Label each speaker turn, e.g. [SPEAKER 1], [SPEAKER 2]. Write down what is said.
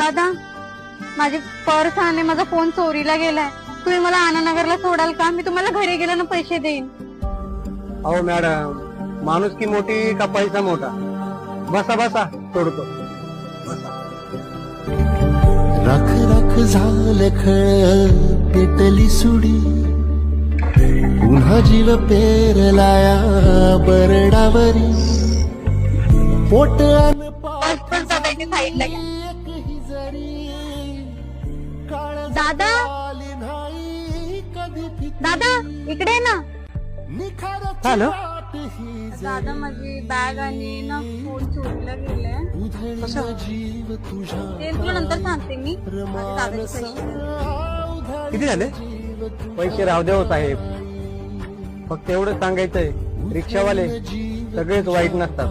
[SPEAKER 1] दादा, माझी पर्स आणि माझा फोन चोरीला गेलाय. तुम्ही मला आनंदनगरला सोडाल का? मी तुम्हाला घरी गेल्यानं पैसे देईन.
[SPEAKER 2] अहो मॅडम, माणूस की मोठी का पैसा मोठा? बसा बसा, सोडतो.
[SPEAKER 3] राख राख झालं खळ पेटली सुडी, पुन्हा जीव पेरलाया बरडावरी. पोट अन
[SPEAKER 1] पर्स दादाच्या साईडला घ्या. दादा, दादा इकडे आहे ना.
[SPEAKER 2] हॅलो,
[SPEAKER 1] दादा, माझी बॅग आणि ना फोन चोरीला गेले. ते तुला नंतर सांगते मी. माझ्या दादाचे पैसे.
[SPEAKER 2] किती झाले? पैसे राहू द्या हो साहेब, फक्त एवढं सांगायचंय, रिक्षावाले सगळेच वाईट नसतात.